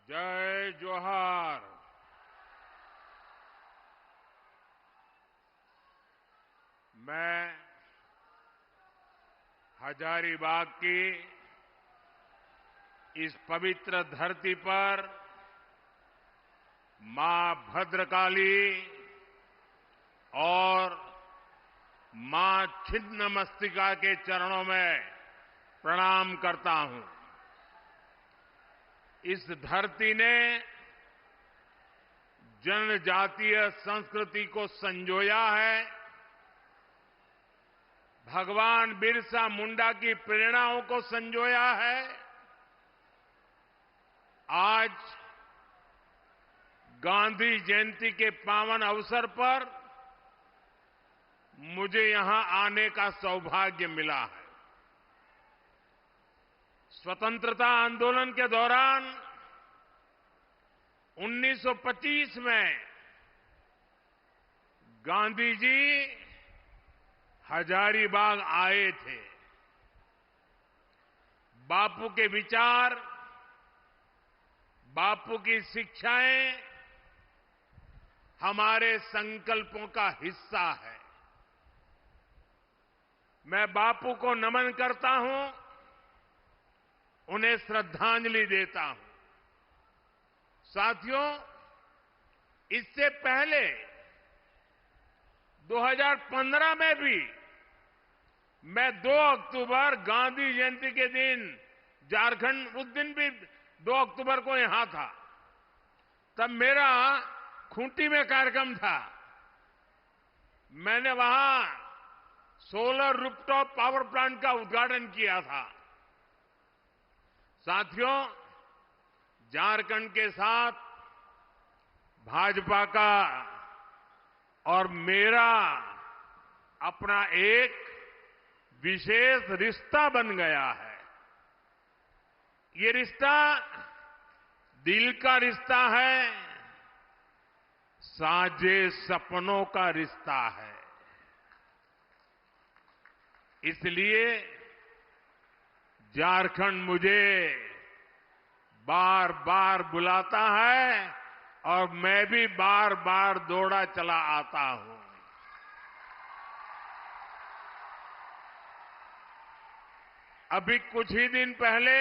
जय जोहार। मैं हजारीबाग की इस पवित्र धरती पर मां भद्रकाली और मां छिन्नमस्तिका के चरणों में प्रणाम करता हूं। इस धरती ने जनजातीय संस्कृति को संजोया है। भगवान बिरसा मुंडा की प्रेरणाओं को संजोया है। आज गांधी जयंती के पावन अवसर पर मुझे यहां आने का सौभाग्य मिला है। स्वतंत्रता आंदोलन के दौरान 1925 में गांधी जी हजारीबाग आए थे। बापू के विचार, बापू की शिक्षाएं हमारे संकल्पों का हिस्सा है। मैं बापू को नमन करता हूं, उन्हें श्रद्धांजलि देता हूं। साथियों, इससे पहले 2015 में भी मैं 2 अक्टूबर गांधी जयंती के दिन झारखंड, उस दिन भी 2 अक्टूबर को यहां था। तब मेरा खूंटी में कार्यक्रम था। मैंने वहां सोलर रूफटॉप पावर प्लांट का उद्घाटन किया था। साथियों, झारखंड के साथ भाजपा का और मेरा अपना एक विशेष रिश्ता बन गया है। ये रिश्ता दिल का रिश्ता है, साझे सपनों का रिश्ता है। इसलिए झारखंड मुझे बार बार बुलाता है और मैं भी बार बार दौड़ा चला आता हूं। अभी कुछ ही दिन पहले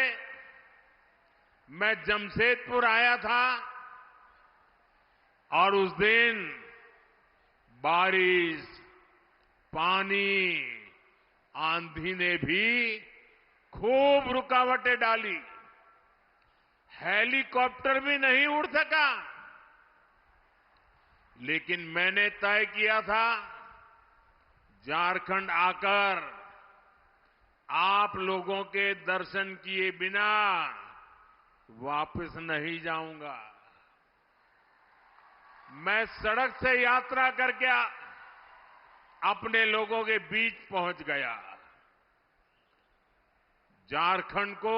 मैं जमशेदपुर आया था और उस दिन बारिश, पानी, आंधी ने भी खूब रुकावटें डाली। हेलीकॉप्टर भी नहीं उड़ सका। लेकिन मैंने तय किया था, झारखंड आकर आप लोगों के दर्शन किए बिना वापस नहीं जाऊंगा। मैं सड़क से यात्रा करके अपने लोगों के बीच पहुंच गया। झारखंड को,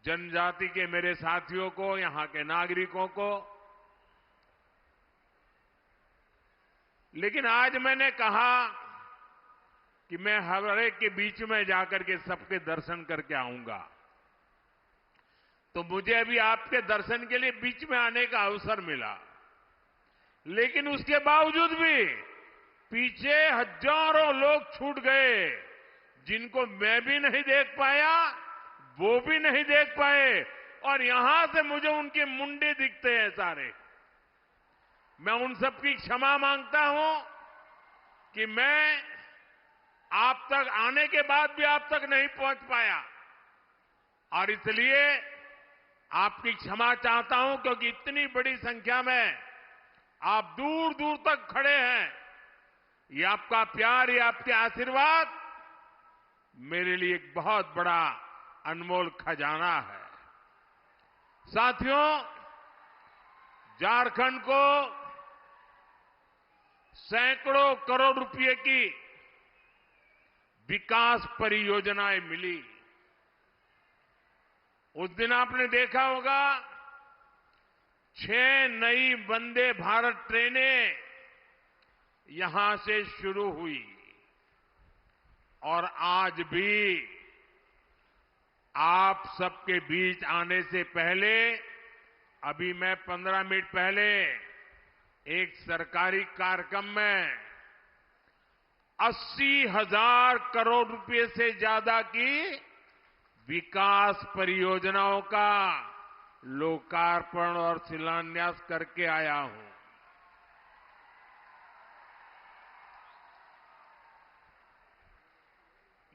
जनजाति के मेरे साथियों को, यहां के नागरिकों को, लेकिन आज मैंने कहा कि मैं हर एक के बीच में जाकर के सबके दर्शन करके आऊंगा। तो मुझे अभी आपके दर्शन के लिए बीच में आने का अवसर मिला। लेकिन उसके बावजूद भी पीछे हजारों लोग छूट गए, जिनको मैं भी नहीं देख पाया, वो भी नहीं देख पाए, और यहां से मुझे उनके मुंडे दिखते हैं सारे। मैं उन सबकी क्षमा मांगता हूं कि मैं आप तक आने के बाद भी आप तक नहीं पहुंच पाया, और इसलिए आपकी क्षमा चाहता हूं, क्योंकि इतनी बड़ी संख्या में आप दूर दूर तक खड़े हैं। ये आपका प्यार, ये आपके आशीर्वाद मेरे लिए एक बहुत बड़ा अनमोल खजाना है। साथियों, झारखंड को सैकड़ों करोड़ रुपए की विकास परियोजनाएं मिली। उस दिन आपने देखा होगा 6 नई वंदे भारत ट्रेनें यहां से शुरू हुई, और आज भी आप सबके बीच आने से पहले अभी मैं 15 मिनट पहले एक सरकारी कार्यक्रम में 80,000 करोड़ रुपए से ज्यादा की विकास परियोजनाओं का लोकार्पण और शिलान्यास करके आया हूं।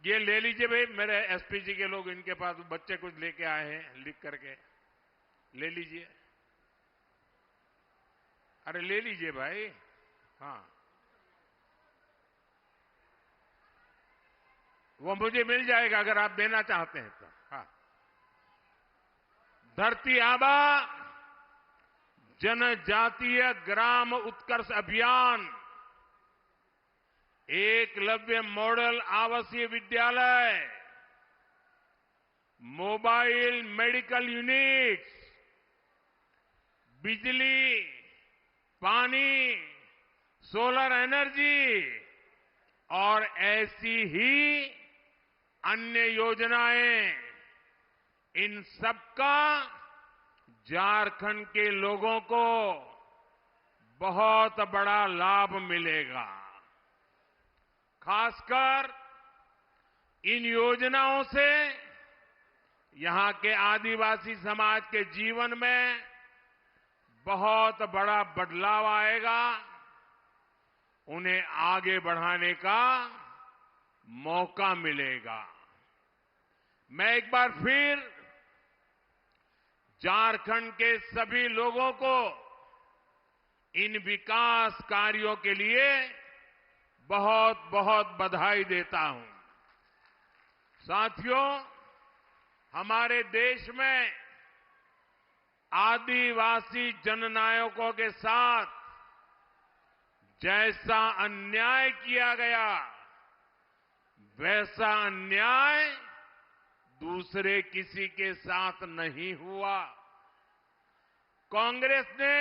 ये ले लीजिए भाई, मेरे एसपी जी के लोग, इनके पास बच्चे कुछ लेके आए हैं लिख करके, ले लीजिए। अरे ले लीजिए भाई। हाँ, वो मुझे मिल जाएगा अगर आप देना चाहते हैं तो। हाँ, धरती आबा जनजातीय ग्राम उत्कर्ष अभियान, एकलव्य मॉडल आवासीय विद्यालय, मोबाइल मेडिकल यूनिट्स, बिजली, पानी, सोलर एनर्जी और ऐसी ही अन्य योजनाएं, इन सबका झारखंड के लोगों को बहुत बड़ा लाभ मिलेगा। खासकर इन योजनाओं से यहां के आदिवासी समाज के जीवन में बहुत बड़ा बदलाव आएगा, उन्हें आगे बढ़ाने का मौका मिलेगा। मैं एक बार फिर झारखंड के सभी लोगों को इन विकास कार्यों के लिए बहुत बहुत बधाई देता हूं। साथियों, हमारे देश में आदिवासी जननायकों के साथ जैसा अन्याय किया गया, वैसा अन्याय दूसरे किसी के साथ नहीं हुआ। कांग्रेस ने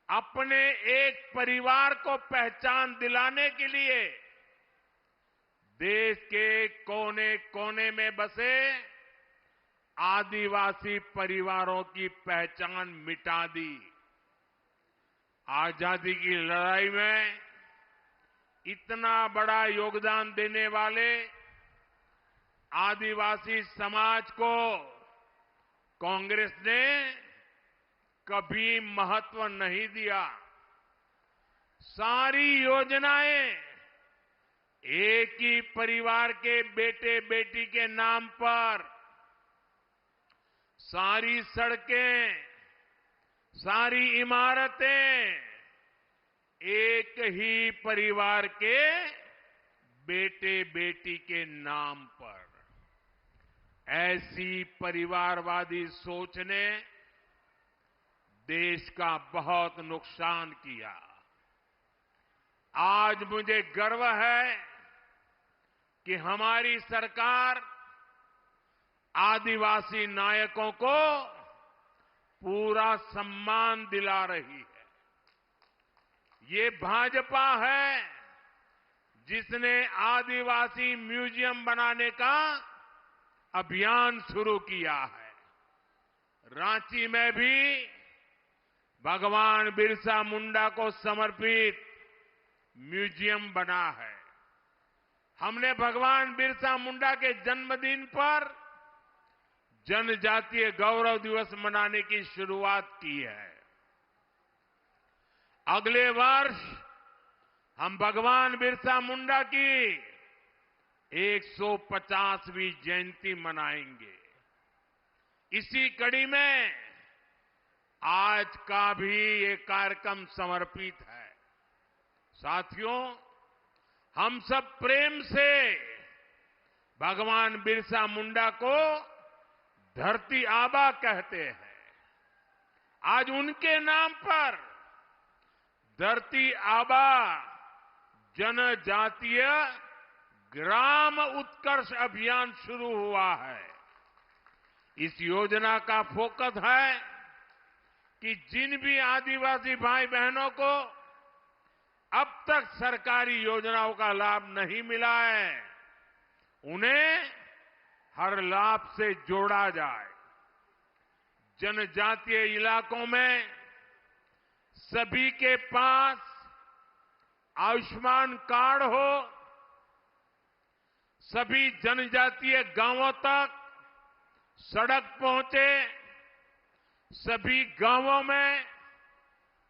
अपने एक परिवार को पहचान दिलाने के लिए देश के कोने कोने में बसे आदिवासी परिवारों की पहचान मिटा दी। आजादी की लड़ाई में इतना बड़ा योगदान देने वाले आदिवासी समाज को कांग्रेस ने कभी महत्व नहीं दिया। सारी योजनाएं एक ही परिवार के बेटे बेटी के नाम पर, सारी सड़कें, सारी इमारतें एक ही परिवार के बेटे बेटी के नाम पर। ऐसी परिवारवादी सोच ने देश का बहुत नुकसान किया। आज मुझे गर्व है कि हमारी सरकार आदिवासी नायकों को पूरा सम्मान दिला रही है। ये भाजपा है जिसने आदिवासी म्यूजियम बनाने का अभियान शुरू किया है। रांची में भी भगवान बिरसा मुंडा को समर्पित म्यूजियम बना है। हमने भगवान बिरसा मुंडा के जन्मदिन पर जनजातीय गौरव दिवस मनाने की शुरुआत की है। अगले वर्ष हम भगवान बिरसा मुंडा की 150वीं जयंती मनाएंगे। इसी कड़ी में आज का भी ये कार्यक्रम समर्पित है। साथियों, हम सब प्रेम से भगवान बिरसा मुंडा को धरती आबा कहते हैं। आज उनके नाम पर धरती आबा जनजातीय ग्राम उत्कर्ष अभियान शुरू हुआ है। इस योजना का फोकस है कि जिन भी आदिवासी भाई बहनों को अब तक सरकारी योजनाओं का लाभ नहीं मिला है, उन्हें हर लाभ से जोड़ा जाए। जनजातीय इलाकों में सभी के पास आयुष्मान कार्ड हो, सभी जनजातीय गांवों तक सड़क पहुंचे, सभी गांवों में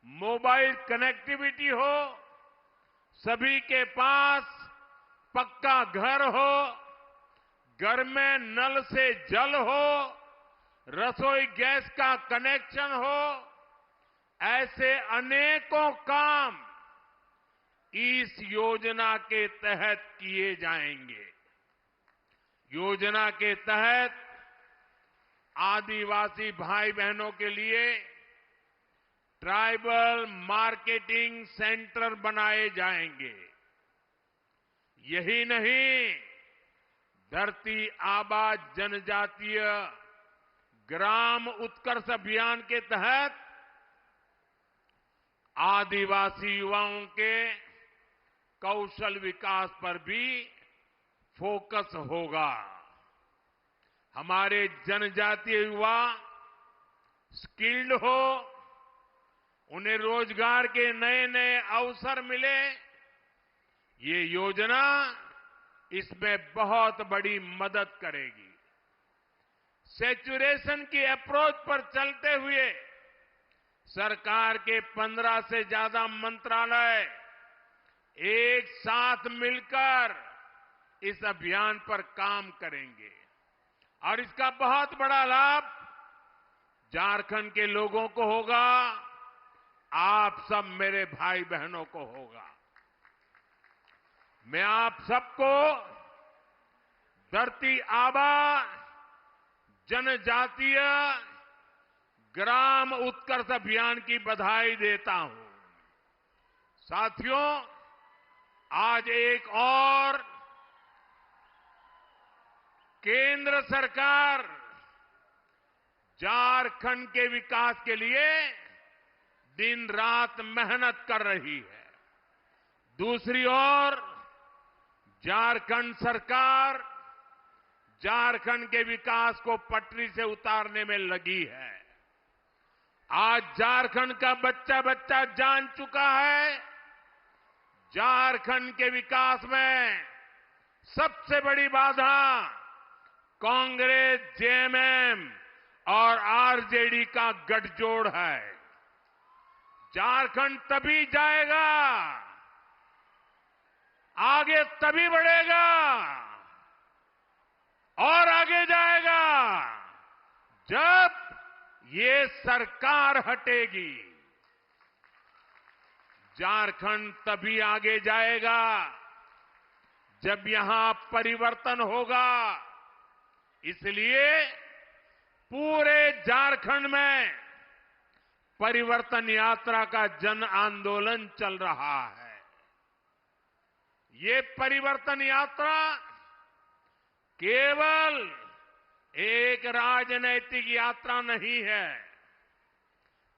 मोबाइल कनेक्टिविटी हो, सभी के पास पक्का घर हो, घर में नल से जल हो, रसोई गैस का कनेक्शन हो, ऐसे अनेकों काम इस योजना के तहत किए जाएंगे। योजना के तहत आदिवासी भाई बहनों के लिए ट्राइबल मार्केटिंग सेंटर बनाए जाएंगे। यही नहीं, धरती आबा जनजातीय ग्राम उत्कर्ष अभियान के तहत आदिवासी युवाओं के कौशल विकास पर भी फोकस होगा। हमारे जनजातीय युवा स्किल्ड हो, उन्हें रोजगार के नए नए अवसर मिले, ये योजना इसमें बहुत बड़ी मदद करेगी। सैचुरेशन की अप्रोच पर चलते हुए सरकार के 15 से ज्यादा मंत्रालय एक साथ मिलकर इस अभियान पर काम करेंगे और इसका बहुत बड़ा लाभ झारखंड के लोगों को होगा, आप सब मेरे भाई बहनों को होगा। मैं आप सबको धरती आबा जनजातीय ग्राम उत्कर्ष अभियान की बधाई देता हूं। साथियों, आज एक और केंद्र सरकार झारखंड के विकास के लिए दिन रात मेहनत कर रही है। दूसरी ओर झारखंड सरकार झारखंड के विकास को पटरी से उतारने में लगी है। आज झारखंड का बच्चा बच्चा जान चुका है, झारखंड के विकास में सबसे बड़ी बाधा कांग्रेस, जेएमएम और आरजेडी का गठजोड़ है। झारखंड तभी जाएगा, आगे तभी बढ़ेगा और आगे जाएगा जब ये सरकार हटेगी। झारखंड तभी आगे जाएगा जब यहां परिवर्तन होगा। इसलिए पूरे झारखंड में परिवर्तन यात्रा का जन आंदोलन चल रहा है। ये परिवर्तन यात्रा केवल एक राजनैतिक यात्रा नहीं है,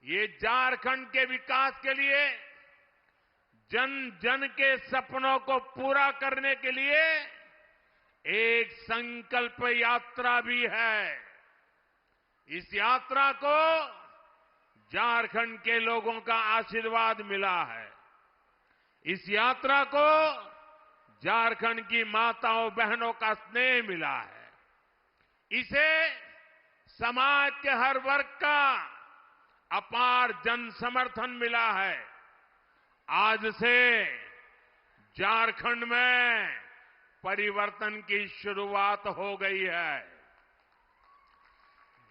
ये झारखंड के विकास के लिए, जन जन के सपनों को पूरा करने के लिए एक संकल्प यात्रा भी है। इस यात्रा को झारखंड के लोगों का आशीर्वाद मिला है। इस यात्रा को झारखंड की माताओं बहनों का स्नेह मिला है। इसे समाज के हर वर्ग का अपार जन समर्थन मिला है। आज से झारखंड में परिवर्तन की शुरुआत हो गई है।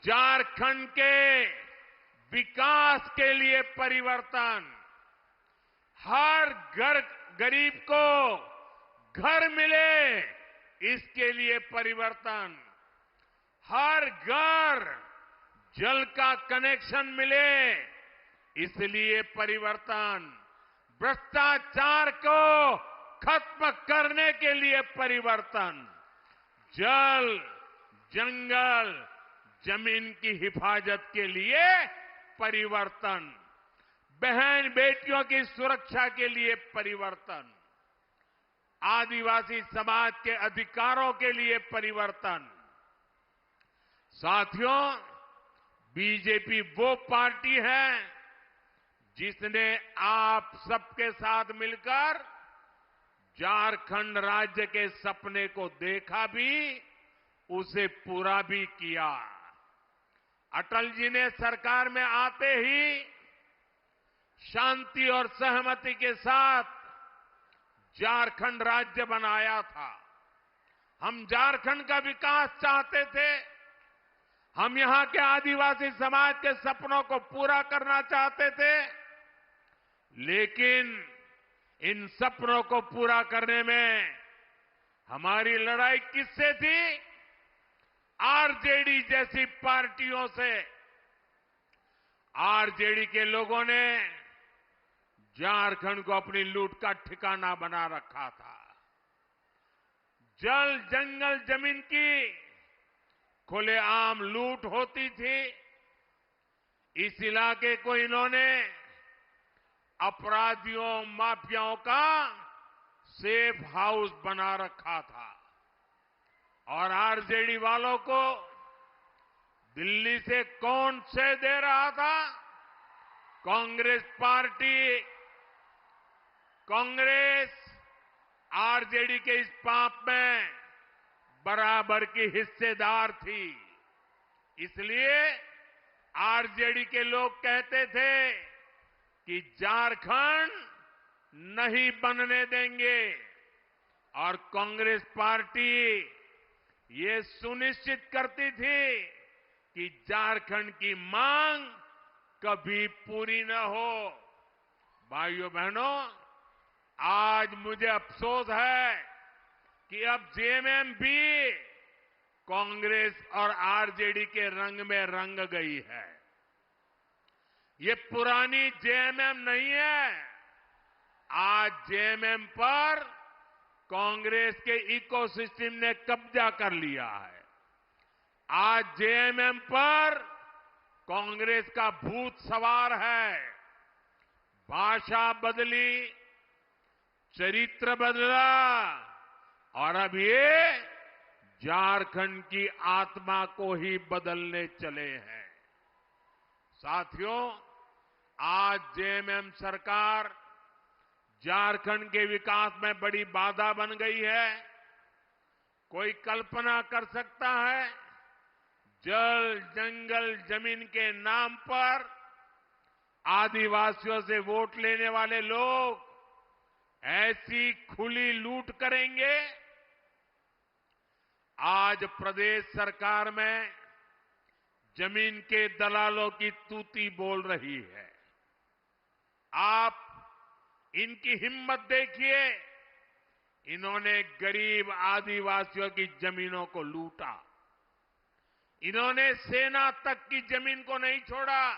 झारखंड के विकास के लिए परिवर्तन, हर गरीब को घर मिले इसके लिए परिवर्तन, हर घर जल का कनेक्शन मिले इसलिए परिवर्तन, भ्रष्टाचार को खत्म करने के लिए परिवर्तन, जल, जंगल, जमीन की हिफाजत के लिए परिवर्तन, बहन बेटियों की सुरक्षा के लिए परिवर्तन, आदिवासी समाज के अधिकारों के लिए परिवर्तन, साथियों, बीजेपी वो पार्टी है जिसने आप सबके साथ मिलकर झारखंड राज्य के सपने को देखा भी, उसे पूरा भी किया। अटल जी ने सरकार में आते ही शांति और सहमति के साथ झारखंड राज्य बनाया था। हम झारखंड का विकास चाहते थे। हम यहां के आदिवासी समाज के सपनों को पूरा करना चाहते थे। लेकिन इन सपनों को पूरा करने में हमारी लड़ाई किससे थी? आरजेडी जैसी पार्टियों से। आरजेडी के लोगों ने झारखंड को अपनी लूट का ठिकाना बना रखा था। जल, जंगल, जमीन की खुलेआम लूट होती थी। इस इलाके को इन्होंने अपराधियों, माफियाओं का सेफ हाउस बना रखा था। और आरजेडी वालों को दिल्ली से कौन से दे रहा था? कांग्रेस पार्टी। कांग्रेस आरजेडी के इस पाप में बराबर की हिस्सेदार थी। इसलिए आरजेडी के लोग कहते थे कि झारखंड नहीं बनने देंगे। और कांग्रेस पार्टी ये सुनिश्चित करती थी कि झारखंड की मांग कभी पूरी न हो। भाइयों बहनों, आज मुझे अफसोस है कि अब जेएमएम भी कांग्रेस और आरजेडी के रंग में रंग गई है। ये पुरानी जेएमएम नहीं है। आज जेएमएम पर कांग्रेस के इकोसिस्टम ने कब्जा कर लिया है। आज जेएमएम पर कांग्रेस का भूत सवार है। भाषा बदली, चरित्र बदला और अब ये झारखंड की आत्मा को ही बदलने चले हैं। साथियों, आज जेएमएम सरकार झारखंड के विकास में बड़ी बाधा बन गई है। कोई कल्पना कर सकता है, जल, जंगल, जमीन के नाम पर आदिवासियों से वोट लेने वाले लोग ऐसी खुली लूट करेंगे? आज प्रदेश सरकार में जमीन के दलालों की तूती बोल रही है। आप इनकी हिम्मत देखिए। इन्होंने गरीब आदिवासियों की जमीनों को लूटा। इन्होंने सेना तक की जमीन को नहीं छोड़ा।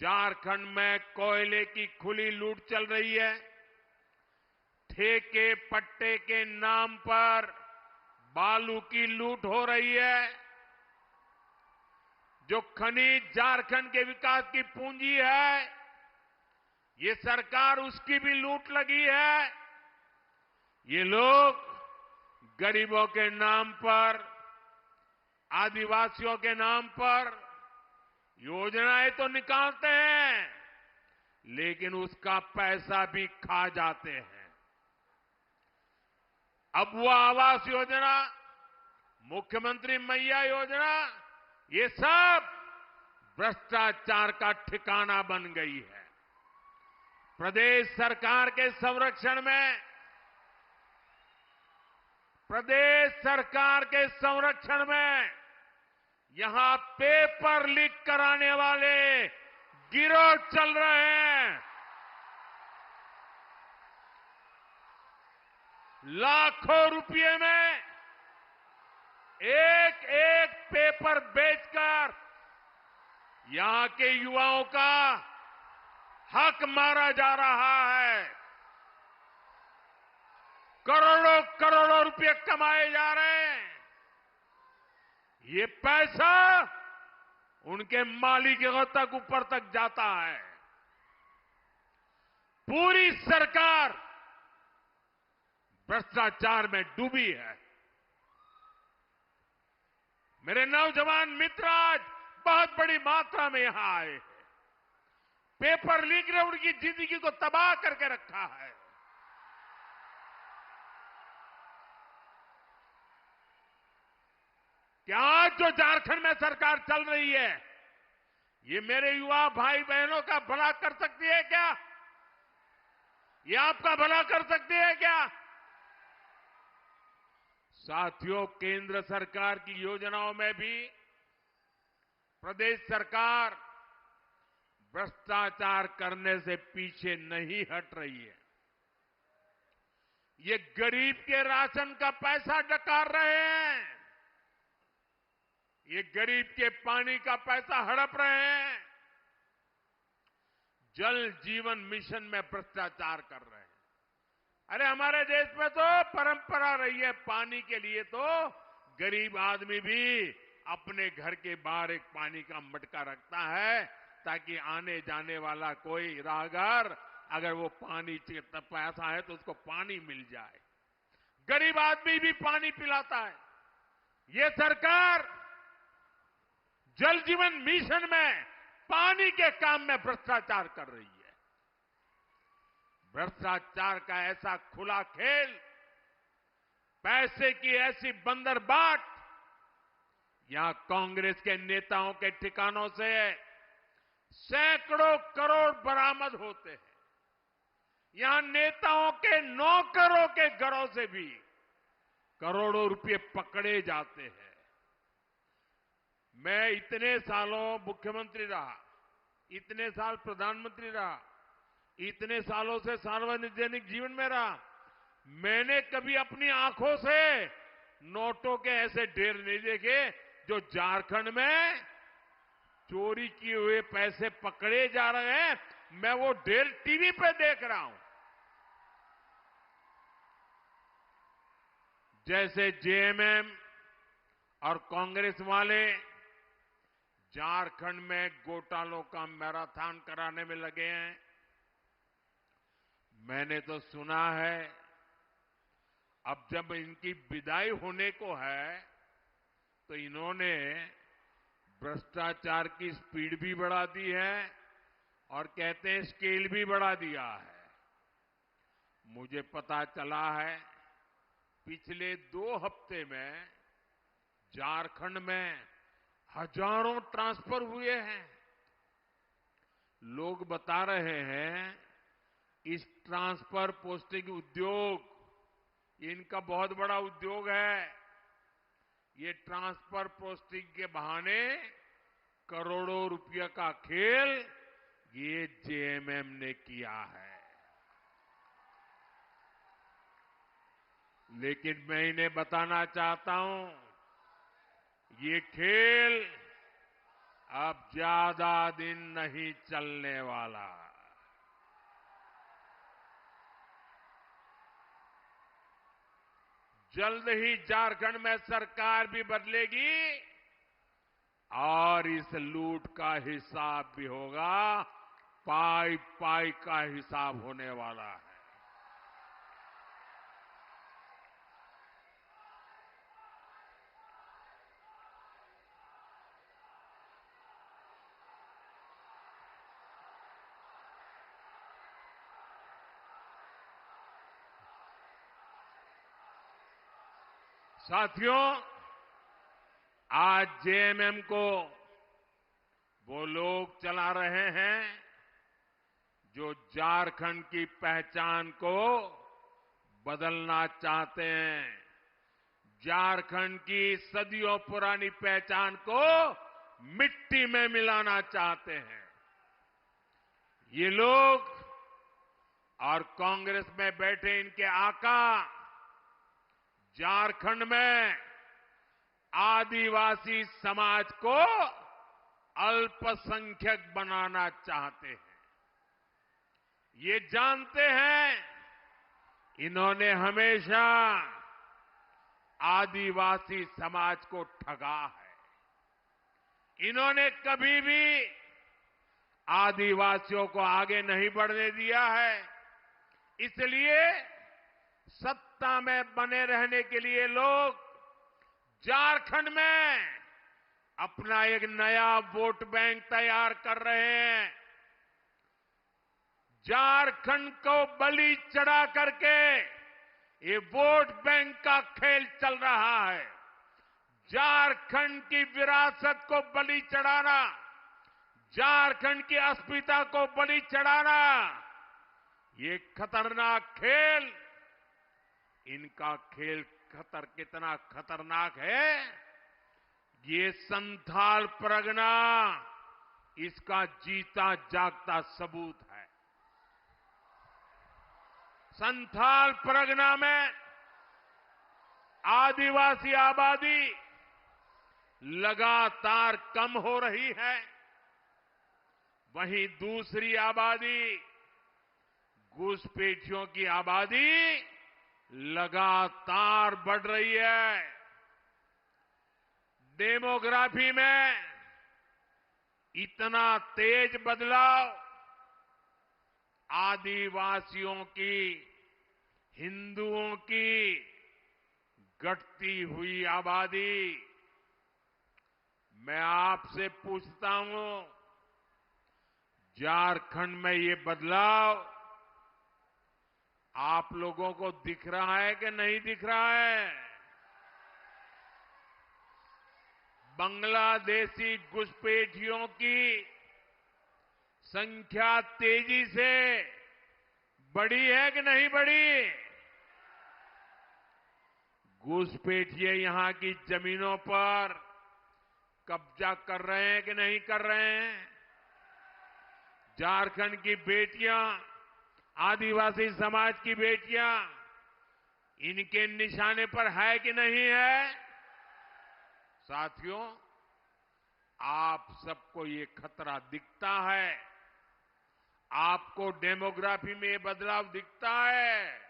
झारखंड में कोयले की खुली लूट चल रही है। ठेके पट्टे के नाम पर बालू की लूट हो रही है। जो खनिज झारखंड के विकास की पूंजी है, ये सरकार उसकी भी लूट लगी है। ये लोग गरीबों के नाम पर, आदिवासियों के नाम पर योजनाएं तो निकालते हैं, लेकिन उसका पैसा भी खा जाते हैं। अब वो आवास योजना, मुख्यमंत्री मैया योजना, ये सब भ्रष्टाचार का ठिकाना बन गई है। प्रदेश सरकार के संरक्षण में, यहां पेपर लीक कराने वाले गिरोह चल रहे हैं। लाखों रुपए में एक एक पेपर बेचकर यहां के युवाओं का हक मारा जा रहा है। करोड़ों करोड़ों रुपए कमाए जा रहे हैं। ये पैसा उनके मालिकों तक, ऊपर तक जाता है। पूरी सरकार भ्रष्टाचार में डूबी है। मेरे नौजवान मित्र आज बहुत बड़ी मात्रा में यहां आए हैं। पेपर लीक ने उनकी जिंदगी को तबाह करके रखा है। क्या आज जो झारखंड में सरकार चल रही है, ये मेरे युवा भाई बहनों का भला कर सकती है क्या? ये आपका भला कर सकती है क्या? साथियों, केंद्र सरकार की योजनाओं में भी प्रदेश सरकार भ्रष्टाचार करने से पीछे नहीं हट रही है। ये गरीब के राशन का पैसा डकार रहे हैं, ये गरीब के पानी का पैसा हड़प रहे हैं, जल जीवन मिशन में भ्रष्टाचार कर रहे हैं। अरे हमारे देश में तो परंपरा रही है, पानी के लिए तो गरीब आदमी भी अपने घर के बाहर एक पानी का मटका रखता है, ताकि आने जाने वाला कोई राहगीर अगर वो पानी प्यासा है तो उसको पानी मिल जाए। गरीब आदमी भी पानी पिलाता है। ये सरकार जल जीवन मिशन में पानी के काम में भ्रष्टाचार कर रही है। भ्रष्टाचार का ऐसा खुला खेल, पैसे की ऐसी बंदरबाट, यहां कांग्रेस के नेताओं के ठिकानों से सैकड़ों करोड़ बरामद होते हैं। यहां नेताओं के नौकरों के घरों से भी करोड़ों रुपए पकड़े जाते हैं। मैं इतने सालों मुख्यमंत्री रहा, इतने साल प्रधानमंत्री रहा, इतने सालों से सार्वजनिक जीवन में रहा, मैंने कभी अपनी आंखों से नोटों के ऐसे ढेर नहीं देखे जो झारखंड में चोरी किए हुए पैसे पकड़े जा रहे हैं। मैं वो ढेर टीवी पे देख रहा हूं। जैसे जेएमएम और कांग्रेस वाले झारखंड में घोटालों का मैराथन कराने में लगे हैं। मैंने तो सुना है अब जब इनकी विदाई होने को है तो इन्होंने भ्रष्टाचार की स्पीड भी बढ़ा दी है और कहते हैं स्केल भी बढ़ा दिया है। मुझे पता चला है पिछले 2 हफ्ते में झारखंड में हजारों ट्रांसफर हुए हैं। लोग बता रहे हैं इस ट्रांसफर पोस्टिंग उद्योग इनका बहुत बड़ा उद्योग है। ये ट्रांसफर पोस्टिंग के बहाने करोड़ों रुपये का खेल ये जेएमएम ने किया है। लेकिन मैं इन्हें बताना चाहता हूं, ये खेल अब ज्यादा दिन नहीं चलने वाला। जल्द ही झारखंड में सरकार भी बदलेगी और इस लूट का हिसाब भी होगा। पाई पाई का हिसाब होने वाला है। साथियों, आज जेएमएम को वो लोग चला रहे हैं जो झारखंड की पहचान को बदलना चाहते हैं। झारखंड की सदियों पुरानी पहचान को मिट्टी में मिलाना चाहते हैं। ये लोग और कांग्रेस में बैठे इनके आका झारखंड में आदिवासी समाज को अल्पसंख्यक बनाना चाहते हैं। ये जानते हैं इन्होंने हमेशा आदिवासी समाज को ठगा है। इन्होंने कभी भी आदिवासियों को आगे नहीं बढ़ने दिया है। इसलिए सत्ता में बने रहने के लिए लोग झारखंड में अपना एक नया वोट बैंक तैयार कर रहे हैं। झारखंड को बलि चढ़ा करके ये वोट बैंक का खेल चल रहा है। झारखंड की विरासत को बलि चढ़ाना, झारखंड की अस्मिता को बलि चढ़ाना, ये खतरनाक खेल, इनका खेल कितना खतरनाक है, ये संथाल परगना इसका जीता जागता सबूत है। संथाल परगना में आदिवासी आबादी लगातार कम हो रही है, वहीं दूसरी आबादी, घुसपैठियों की आबादी लगातार बढ़ रही है। डेमोग्राफी में इतना तेज बदलाव आदिवासियों की, हिंदुओं की घटती हुई आबादी। मैं आपसे पूछता हूं, झारखंड में ये बदलाव आप लोगों को दिख रहा है कि नहीं दिख रहा है? बांग्लादेशी घुसपैठियों की संख्या तेजी से बढ़ी है कि नहीं बढ़ी? घुसपैठिए यहां की जमीनों पर कब्जा कर रहे हैं कि नहीं कर रहे हैं? झारखंड की बेटियां, आदिवासी समाज की बेटियां इनके निशाने पर है कि नहीं है? साथियों, आप सबको ये खतरा दिखता है, आपको डेमोग्राफी में ये बदलाव दिखता है,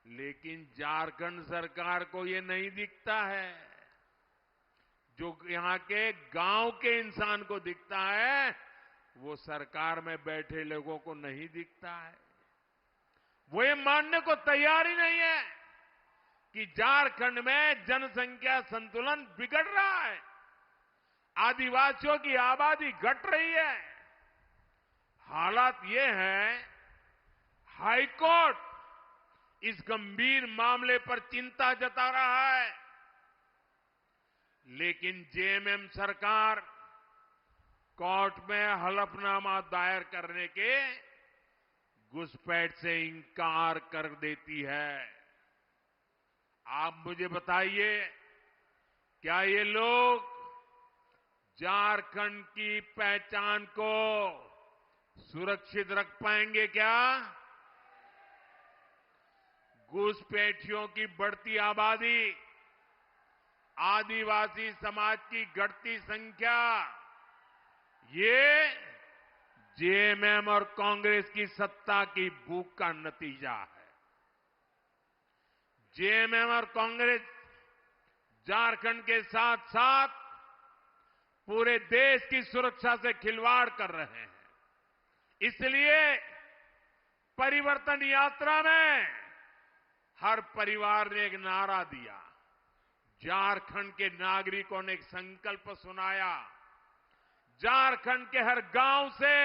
लेकिन झारखंड सरकार को ये नहीं दिखता है। जो यहां के गांव के इंसान को दिखता है, वो सरकार में बैठे लोगों को नहीं दिखता है। वो ये मानने को तैयार ही नहीं है कि झारखंड में जनसंख्या संतुलन बिगड़ रहा है, आदिवासियों की आबादी घट रही है। हालात ये है, हाईकोर्ट इस गंभीर मामले पर चिंता जता रहा है, लेकिन जेएमएम सरकार कोर्ट में हलफनामा दायर करने के घुसपैठ से इंकार कर देती है। आप मुझे बताइए, क्या ये लोग झारखंड की पहचान को सुरक्षित रख पाएंगे क्या? घुसपैठियों की बढ़ती आबादी, आदिवासी समाज की घटती संख्या, ये जेएमएम और कांग्रेस की सत्ता की भूख का नतीजा है। जेएमएम और कांग्रेस झारखंड के साथ साथ पूरे देश की सुरक्षा से खिलवाड़ कर रहे हैं। इसलिए परिवर्तन यात्रा में हर परिवार ने एक नारा दिया, झारखंड के नागरिकों ने एक संकल्प सुनाया, झारखंड के हर गांव से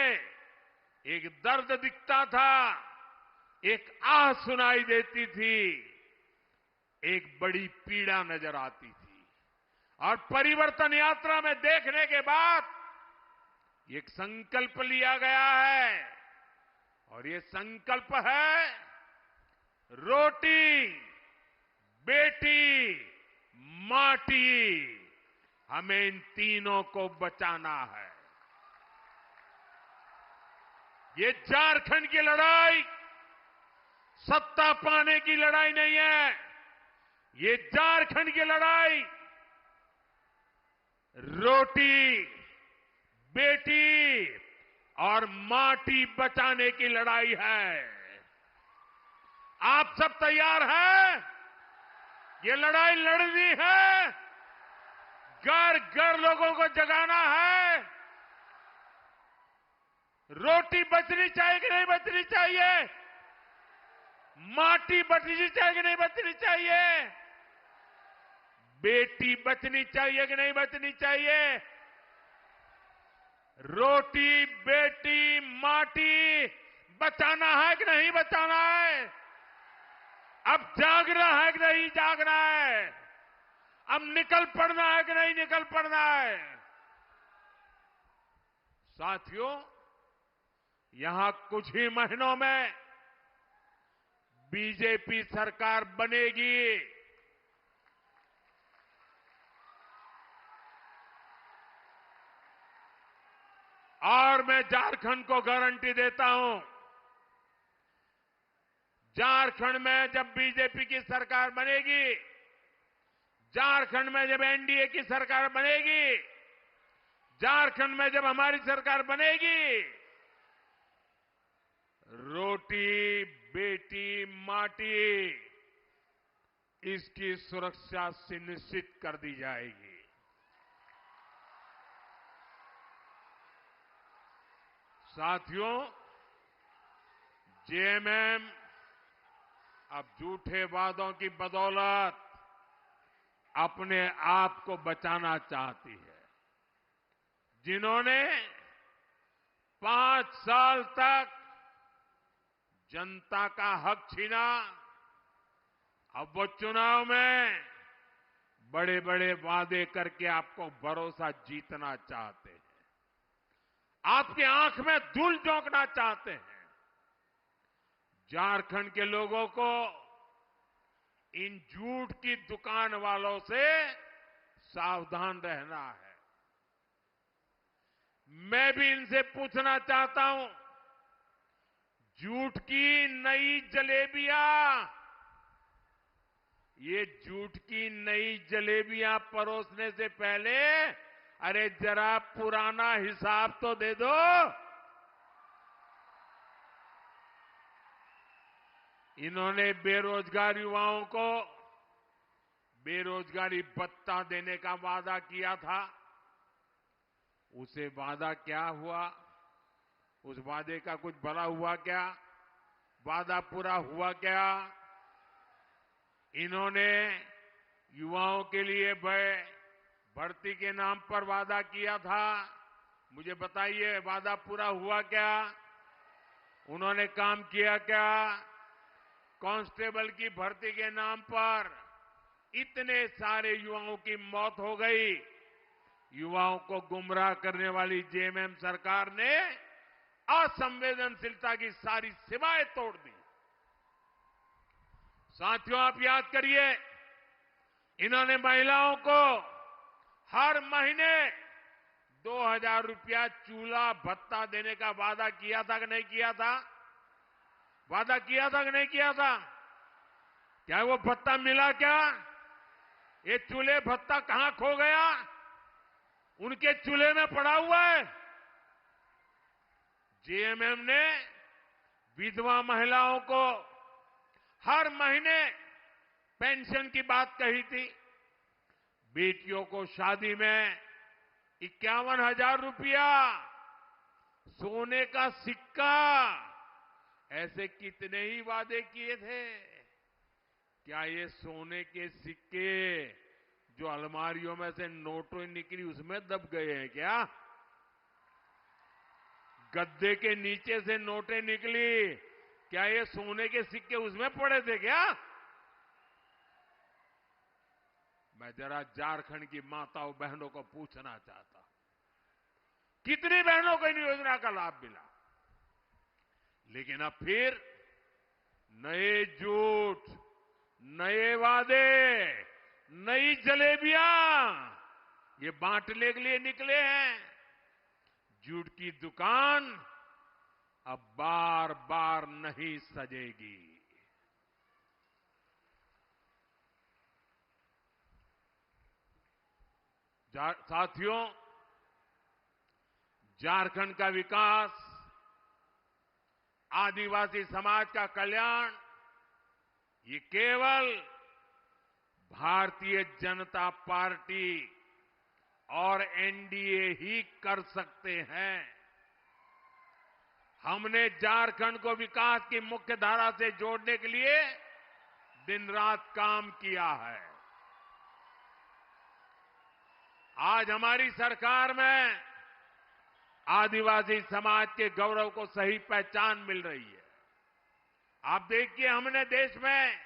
एक दर्द दिखता था, एक आह सुनाई देती थी, एक बड़ी पीड़ा नजर आती थी। और परिवर्तन यात्रा में देखने के बाद एक संकल्प लिया गया है, और ये संकल्प है, रोटी, बेटी, माटी, हमें इन तीनों को बचाना है। ये झारखंड की लड़ाई सत्ता पाने की लड़ाई नहीं है, ये झारखंड की लड़ाई रोटी, बेटी और माटी बचाने की लड़ाई है। आप सब तैयार हैं? ये लड़ाई लड़नी है, घर घर लोगों को जगाना है। रोटी बचनी चाहिए कि नहीं बचनी चाहिए? माटी बचनी चाहिए कि नहीं बचनी चाहिए? बेटी बचनी चाहिए कि नहीं बचनी चाहिए? रोटी, बेटी, माटी बचाना है कि नहीं बचाना है? अब जागना है कि नहीं जागना है? अब निकल पड़ना है कि नहीं निकल पड़ना है? साथियों, यहां कुछ ही महीनों में बीजेपी सरकार बनेगी। और मैं झारखंड को गारंटी देता हूं, झारखंड में जब बीजेपी की सरकार बनेगी, झारखंड में जब एनडीए की सरकार बनेगी, झारखंड में जब हमारी सरकार बनेगी, रोटी, बेटी, माटी, इसकी सुरक्षा सुनिश्चित कर दी जाएगी। साथियों, जेएमएम अब झूठे वादों की बदौलत अपने आप को बचाना चाहती है। जिन्होंने 5 साल तक जनता का हक छीना, अब वो चुनाव में बड़े बड़े वादे करके आपको भरोसा जीतना चाहते हैं, आपकी आंख में धूल झोंकना चाहते हैं। झारखंड के लोगों को इन झूठ की दुकान वालों से सावधान रहना है। मैं भी इनसे पूछना चाहता हूं, झूठ की नई जलेबियां, ये झूठ की नई जलेबियां परोसने से पहले अरे जरा पुराना हिसाब तो दे दो। इन्होंने बेरोजगार युवाओं को बेरोजगारी भत्ता देने का वादा किया था। उसे वादा क्या हुआ? उस वादे का कुछ भला हुआ क्या? वादा पूरा हुआ क्या? इन्होंने युवाओं के लिए भर्ती के नाम पर वादा किया था। मुझे बताइए, वादा पूरा हुआ क्या? उन्होंने काम किया क्या? कांस्टेबल की भर्ती के नाम पर इतने सारे युवाओं की मौत हो गई। युवाओं को गुमराह करने वाली जेएमएम सरकार ने असंवेदनशीलता की सारी सीमाएं तोड़ दी। साथियों, आप याद करिए, इन्होंने महिलाओं को हर महीने 2000 रुपया चूल्हा भत्ता देने का वादा किया था कि नहीं किया था? वादा किया था कि नहीं किया था? क्या वो भत्ता मिला क्या? ये चूल्हे भत्ता कहां खो गया? उनके चूल्हे में पड़ा हुआ है। जेएमएम ने विधवा महिलाओं को हर महीने पेंशन की बात कही थी। बेटियों को शादी में 51,000 रुपया, सोने का सिक्का, ऐसे कितने ही वादे किए थे। क्या ये सोने के सिक्के जो अलमारियों में से नोटों निकली उसमें दब गए हैं क्या? गद्दे के नीचे से नोटें निकली, क्या ये सोने के सिक्के उसमें पड़े थे क्या? मैं जरा झारखंड की माताओं बहनों को पूछना चाहता हूं, कितनी बहनों को इन योजना का लाभ मिला? लेकिन अब फिर नए झूठ, नए वादे, नई जलेबियां ये बांटने के लिए निकले हैं। झूठ की दुकान अब बार बार नहीं सजेगी। साथियों, झारखंड का विकास, आदिवासी समाज का कल्याण, ये केवल भारतीय जनता पार्टी और एनडीए ही कर सकते हैं। हमने झारखंड को विकास की मुख्य धारा से जोड़ने के लिए दिन रात काम किया है। आज हमारी सरकार में आदिवासी समाज के गौरव को सही पहचान मिल रही है। आप देखिए, हमने देश में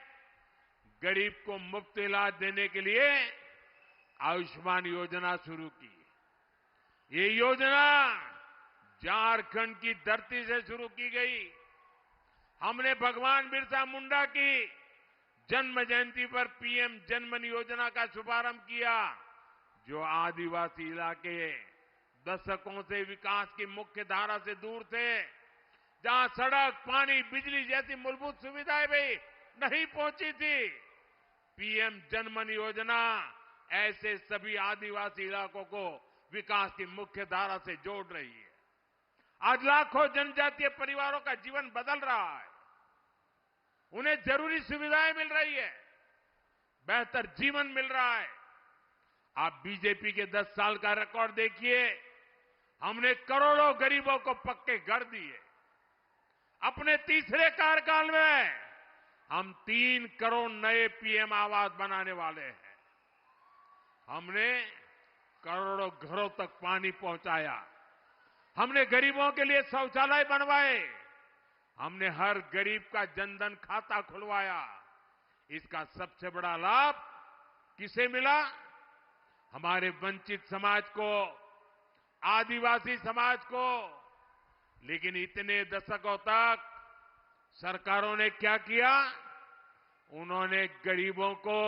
गरीब को मुफ्त इलाज देने के लिए आयुष्मान योजना शुरू की। ये योजना झारखंड की धरती से शुरू की गई। हमने भगवान बिरसा मुंडा की जन्म जयंती पर पीएम जनमन योजना का शुभारंभ किया, जो आदिवासी इलाके दशकों से विकास की मुख्य धारा से दूर थे, जहां सड़क, पानी, बिजली जैसी मूलभूत सुविधाएं भी नहीं पहुंची थी। पीएम जनमन योजना ऐसे सभी आदिवासी इलाकों को विकास की मुख्य धारा से जोड़ रही है। आज लाखों जनजातीय परिवारों का जीवन बदल रहा है। उन्हें जरूरी सुविधाएं मिल रही है, बेहतर जीवन मिल रहा है। आप बीजेपी के 10 साल का रिकॉर्ड देखिए। हमने करोड़ों गरीबों को पक्के घर दिए। अपने तीसरे कार्यकाल में हम 3 करोड़ नए पीएम आवास बनाने वाले हैं। हमने करोड़ों घरों तक पानी पहुंचाया। हमने गरीबों के लिए शौचालय बनवाए। हमने हर गरीब का जनधन खाता खुलवाया। इसका सबसे बड़ा लाभ किसे मिला? हमारे वंचित समाज को, आदिवासी समाज को। लेकिन इतने दशकों तक सरकारों ने क्या किया? उन्होंने गरीबों को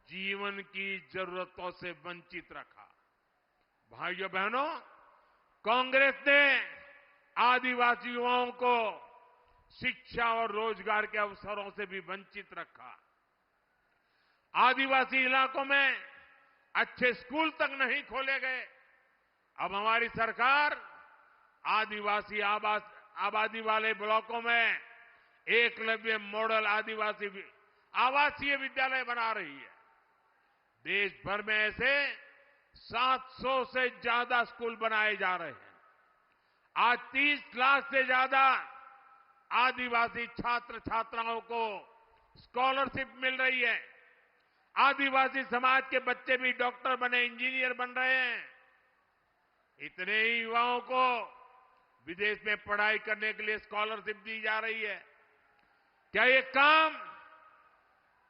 जीवन की जरूरतों से वंचित रखा। भाइयों बहनों, कांग्रेस ने आदिवासी युवाओं को शिक्षा और रोजगार के अवसरों से भी वंचित रखा। आदिवासी इलाकों में अच्छे स्कूल तक नहीं खोले गए। अब हमारी सरकार आदिवासी आबादी वाले ब्लॉकों में एकलव्य मॉडल आवासीय विद्यालय बना रही है। देश भर में ऐसे 700 से ज्यादा स्कूल बनाए जा रहे हैं। आज 30 लाख से ज्यादा आदिवासी छात्र छात्राओं को स्कॉलरशिप मिल रही है। आदिवासी समाज के बच्चे भी डॉक्टर बने, इंजीनियर बन रहे हैं। इतने ही युवाओं को विदेश में पढ़ाई करने के लिए स्कॉलरशिप दी जा रही है। क्या ये काम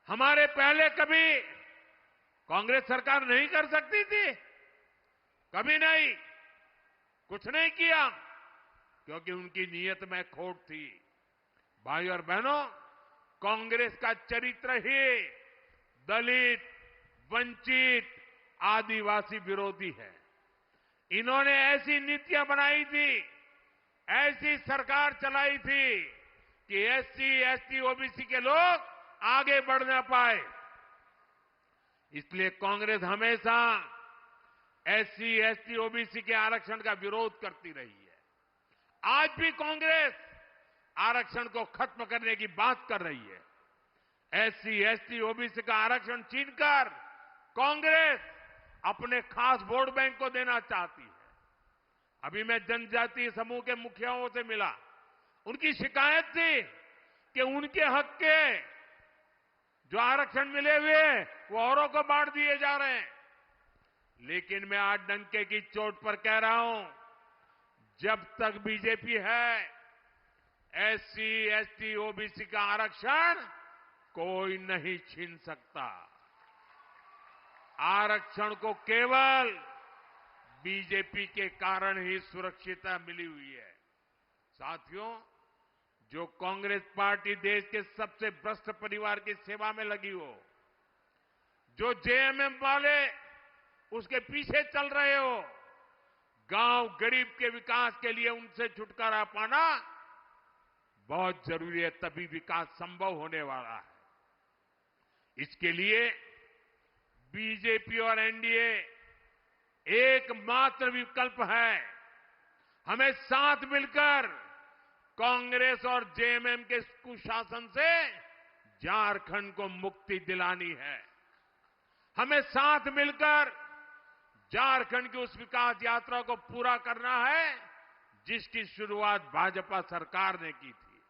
हमारे पहले कभी कांग्रेस सरकार नहीं कर सकती थी? कभी नहीं, कुछ नहीं किया, क्योंकि उनकी नीयत में खोट थी। भाइयों और बहनों, कांग्रेस का चरित्र ही दलित, वंचित, आदिवासी विरोधी है। इन्होंने ऐसी नीतियां बनाई थी, ऐसी सरकार चलाई थी कि एससी, एसटी, ओबीसी के लोग आगे बढ़ ना पाए। इसलिए कांग्रेस हमेशा एससी, एसटी, ओबीसी के आरक्षण का विरोध करती रही है। आज भी कांग्रेस आरक्षण को खत्म करने की बात कर रही है। एससी, एसटी, ओबीसी का आरक्षण छीनकर कांग्रेस अपने खास वोट बैंक को देना चाहती है। अभी मैं जनजातीय समूह के मुखियाओं से मिला। उनकी शिकायत थी कि उनके हक के जो आरक्षण मिले हुए वो औरों को बांट दिए जा रहे हैं। लेकिन मैं आज डंके की चोट पर कह रहा हूं, जब तक बीजेपी है, एससी, एसटी, ओबीसी का आरक्षण कोई नहीं छीन सकता। आरक्षण को केवल बीजेपी के कारण ही सुरक्षितता मिली हुई है। साथियों, जो कांग्रेस पार्टी देश के सबसे भ्रष्ट परिवार की सेवा में लगी हो, जो जेएमएम वाले उसके पीछे चल रहे हो, गांव गरीब के विकास के लिए उनसे छुटकारा पाना बहुत जरूरी है, तभी विकास संभव होने वाला है। इसके लिए बीजेपी और एनडीए एकमात्र विकल्प है। हमें साथ मिलकर कांग्रेस और जेएमएम के कुशासन से झारखंड को मुक्ति दिलानी है। हमें साथ मिलकर झारखंड की उस विकास यात्रा को पूरा करना है जिसकी शुरुआत भाजपा सरकार ने की थी।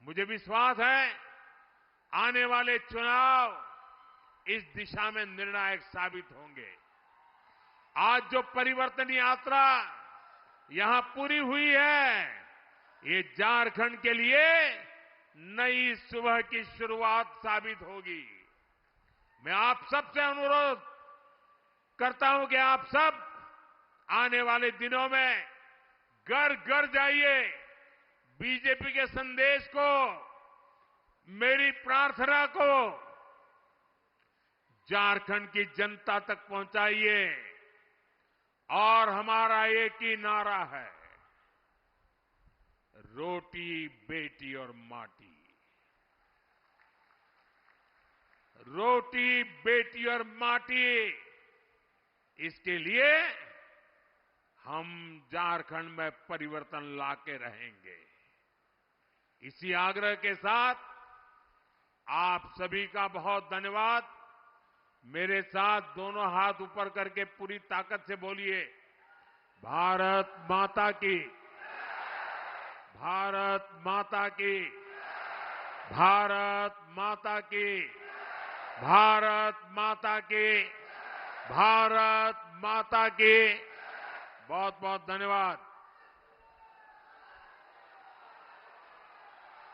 मुझे विश्वास है आने वाले चुनाव इस दिशा में निर्णायक साबित होंगे। आज जो परिवर्तन यात्रा यहां पूरी हुई है, ये झारखंड के लिए नई सुबह की शुरुआत साबित होगी। मैं आप सबसे अनुरोध करता हूं कि आप सब आने वाले दिनों में घर घर जाइए, बीजेपी के संदेश को, मेरी प्रार्थना को झारखंड की जनता तक पहुंचाइए। और हमारा एक ही नारा है, रोटी बेटी और माटी। रोटी बेटी और माटी, इसके लिए हम झारखंड में परिवर्तन लाके रहेंगे। इसी आग्रह के साथ आप सभी का बहुत धन्यवाद। मेरे साथ दोनों हाथ ऊपर करके पूरी ताकत से बोलिए, भारत माता की, भारत माता की, भारत माता की, भारत माता की, भारत माता की। बहुत बहुत धन्यवाद।